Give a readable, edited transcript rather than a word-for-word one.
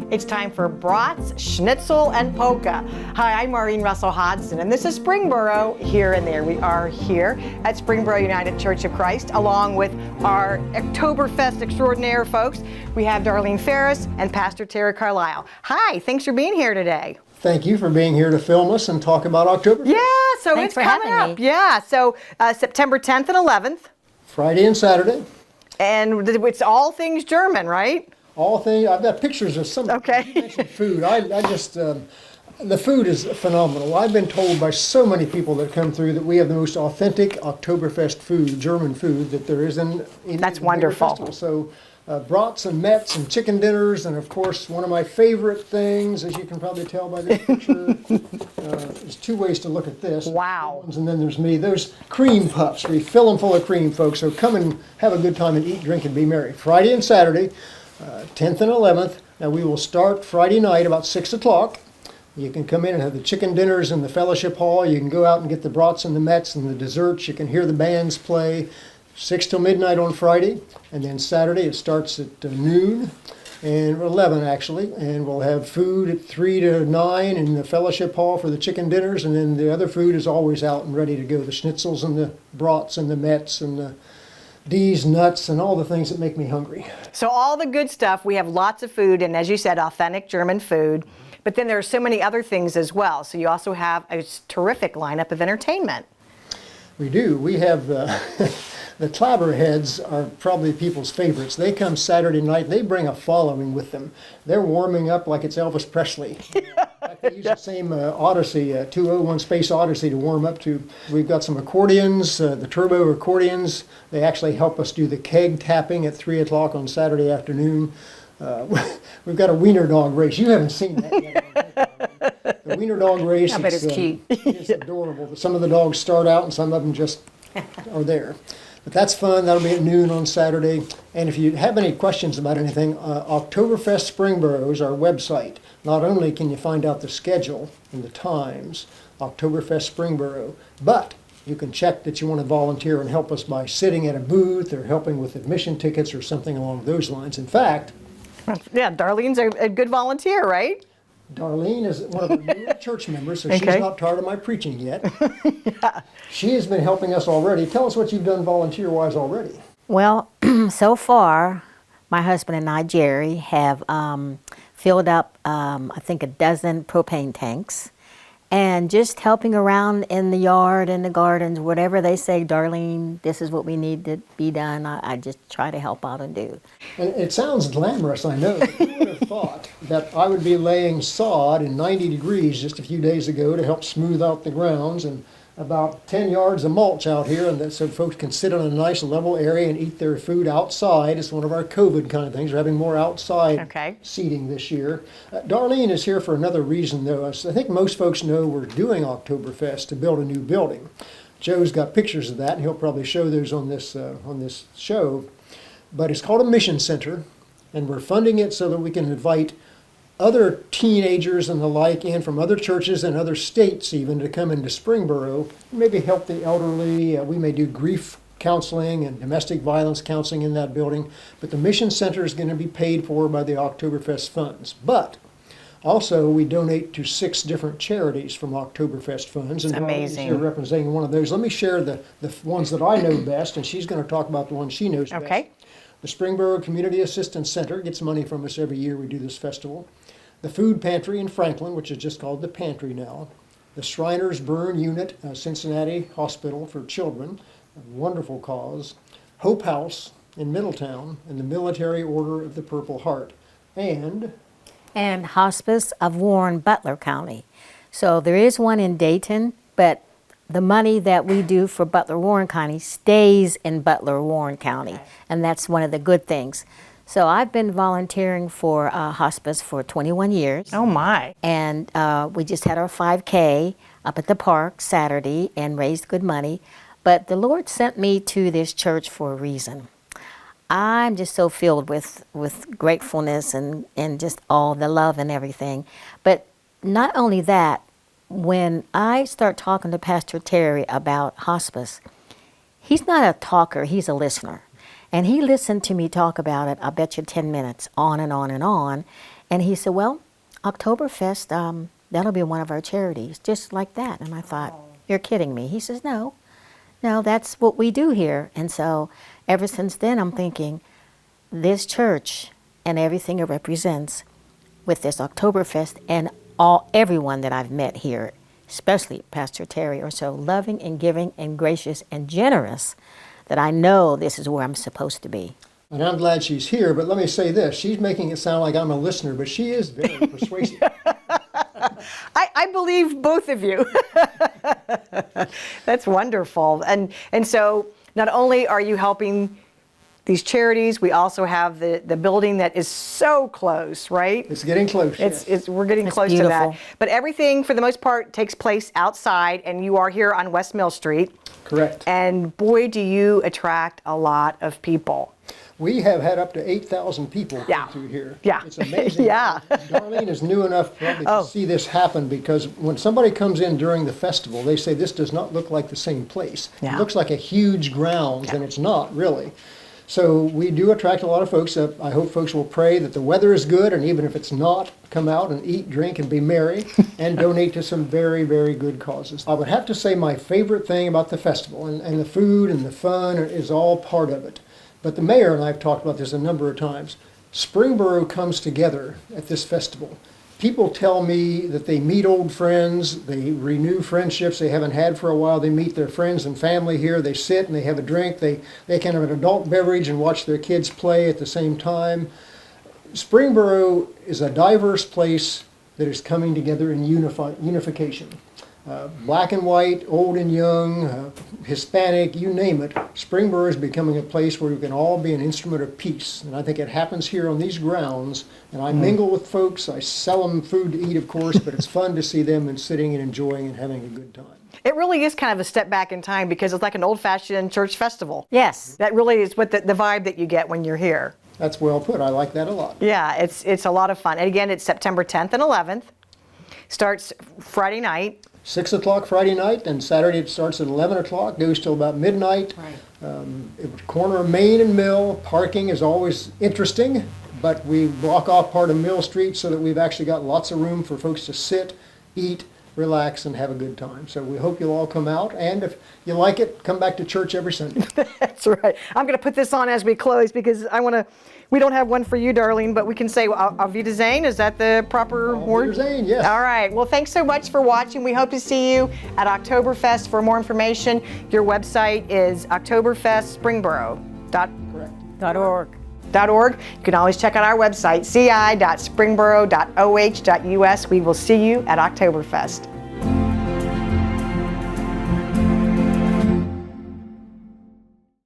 It's time for brats, schnitzel, and polka. Hi, I'm Maureen Russell Hodgson, and this is Springboro, Here and There. We are here at Springboro United Church of Christ, along with our Oktoberfest extraordinaire folks. We have Darlene Ferris and Pastor Terry Carlisle. Hi, thanks for being here today. Thank you for being here to film us and talk about Oktoberfest. Yeah, so Thanks it's for coming having up. me. Yeah, so September 10th and 11th. Friday and Saturday. And it's all things German, right? All things. I've got pictures of some. Okay. You mentioned food. I just the food is phenomenal. I've been told by so many people that come through that we have the most authentic Oktoberfest food, German food, that there is in That's the wonderful. festival. So brats and mets and chicken dinners, and of course one of my favorite things, as you can probably tell by this picture, there's two ways to look at this. Wow. And then there's me. Those cream puffs. We fill them full of cream, folks. So come and have a good time and eat, drink, and be merry. Friday and Saturday. 10th and 11th. Now we will start Friday night about 6 o'clock. You can come in and have the chicken dinners in the fellowship hall. You can go out and get the brats and the mets and the desserts. You can hear the bands play 6 till midnight on Friday. And then Saturday it starts at noon and 11 actually. And we'll have food at 3 to 9 in the fellowship hall for the chicken dinners. And then the other food is always out and ready to go. The schnitzels and the brats and the mets and the D's, nuts, and all the things that make me hungry. So all the good stuff, we have lots of food, and as you said, authentic German food. But then there are so many other things as well. So you also have a terrific lineup of entertainment. We do. We have the Clabberheads are probably people's favorites. They come Saturday night. They bring a following with them. They're warming up like it's Elvis Presley. They use the same Odyssey, 201 Space Odyssey to warm up to. We've got some accordions, the turbo accordions. They actually help us do the keg tapping at 3 o'clock on Saturday afternoon. We've got a wiener dog race. You haven't seen that yet. The wiener dog race. I bet it's cute. It's adorable. Some of the dogs start out and some of them just are there. But that's fun. That'll be at noon on Saturday. And if you have any questions about anything, Oktoberfest Springboro is our website. Not only can you find out the schedule and the times, Oktoberfest Springboro, but you can check that you want to volunteer and help us by sitting at a booth or helping with admission tickets or something along those lines. In fact, Yeah, Darlene's a good volunteer, right? Darlene is one of our newer church members, so Okay. she's not tired of my preaching yet. Yeah. She has been helping us already. Tell us what you've done volunteer-wise already. Well, so far, my husband and I, Jerry, have filled up, I think, a dozen propane tanks. And just helping around in the yard and the gardens, whatever they say, Darlene, this is what we need to be done, I just try to help out and do. And it sounds glamorous, I know, but who would have thought that I would be laying sod in 90 degrees just a few days ago to help smooth out the grounds, and about 10 yards of mulch out here, and that so folks can sit on a nice level area and eat their food outside. It's one of our COVID kind of things. We're having more outside seating this year. Darlene is here for another reason, though. I think most folks know we're doing Oktoberfest to build a new building. Joe's got pictures of that, and he'll probably show those on this show. But it's called a mission center, and we're funding it so that we can invite other teenagers and the like in from other churches and other states even to come into Springboro, maybe help the elderly. We may do grief counseling and domestic violence counseling in that building. But the mission center is going to be paid for by the Oktoberfest funds. But also we donate to 6 different charities from Oktoberfest funds. And amazing. You're representing one of those. Let me share the ones that I know best, and she's going to talk about the ones she knows best. Okay. The Springboro Community Assistance Center gets money from us every year we do this festival. The Food Pantry in Franklin, which is just called the Pantry now. The Shriners Burn Unit, Cincinnati Hospital for Children, a wonderful cause. Hope House in Middletown, and the Military Order of the Purple Heart. And Hospice of Warren, Butler County. So there is one in Dayton, but the money that we do for Butler, Warren County stays in Butler, Warren County, and that's one of the good things. So I've been volunteering for hospice for 21 years. Oh my. And we just had our 5K up at the park Saturday and raised good money. But the Lord sent me to this church for a reason. I'm just so filled with gratefulness and just all the love and everything. But not only that, when I start talking to Pastor Terry about hospice, he's not a talker, he's a listener. And he listened to me talk about it, I bet you 10 minutes, on and on and on. And he said, well, Oktoberfest, that'll be one of our charities, just like that. And I thought, you're kidding me. He says, no, that's what we do here. And so ever since then, I'm thinking, this church and everything it represents with this Oktoberfest and everyone that I've met here, especially Pastor Terry, are so loving and giving and gracious and generous that I know this is where I'm supposed to be. And I'm glad she's here, but let me say this. She's making it sound like I'm a listener, but she is very persuasive. I believe both of you. That's wonderful. And so not only are you helping these charities, we also have the building that is so close, right? It's getting close. We're getting close to that. But everything, for the most part, takes place outside, and you are here on West Mill Street. Correct. And boy, do you attract a lot of people. We have had up to 8,000 people come through here. Yeah. It's amazing. Yeah. Darlene is new enough probably to see this happen, because when somebody comes in during the festival, they say this does not look like the same place. Yeah. It looks like a huge grounds, and it's not really. So we do attract a lot of folks. I hope folks will pray that the weather is good, and even if it's not, come out and eat, drink, and be merry, and donate to some very, very good causes. I would have to say my favorite thing about the festival, and the food and the fun is all part of it. But the mayor and I have talked about this a number of times. Springboro comes together at this festival. People tell me that they meet old friends, they renew friendships they haven't had for a while, they meet their friends and family here, they sit and they have a drink, they can have an adult beverage and watch their kids play at the same time. Springboro is a diverse place that is coming together in unification. Black and white, old and young, Hispanic, you name it. Springboro is becoming a place where we can all be an instrument of peace. And I think it happens here on these grounds. And I mingle with folks. I sell them food to eat, of course, but it's fun to see them and sitting and enjoying and having a good time. It really is kind of a step back in time, because it's like an old-fashioned church festival. Yes. That really is what the vibe that you get when you're here. That's well put. I like that a lot. Yeah, it's a lot of fun. And again, it's September 10th and 11th. Starts Friday night. 6 o'clock Friday night, and Saturday it starts at 11 o'clock, goes till about midnight. Right. Corner of Main and Mill. Parking is always interesting, but we block off part of Mill Street so that we've actually got lots of room for folks to sit, eat, relax, and have a good time. So we hope you'll all come out, and if you like it, come back to church every Sunday. That's right. I'm going to put this on as we close, because we don't have one for you, Darlene, but we can say Auf Wiedersehen. Is that the proper word? Auf Wiedersehen, yes. All right. Well, thanks so much for watching. We hope to see you at Oktoberfest. For more information, your website is oktoberfestspringboro.org. You can always check out our website, ci.springboro.oh.us. We will see you at Oktoberfest.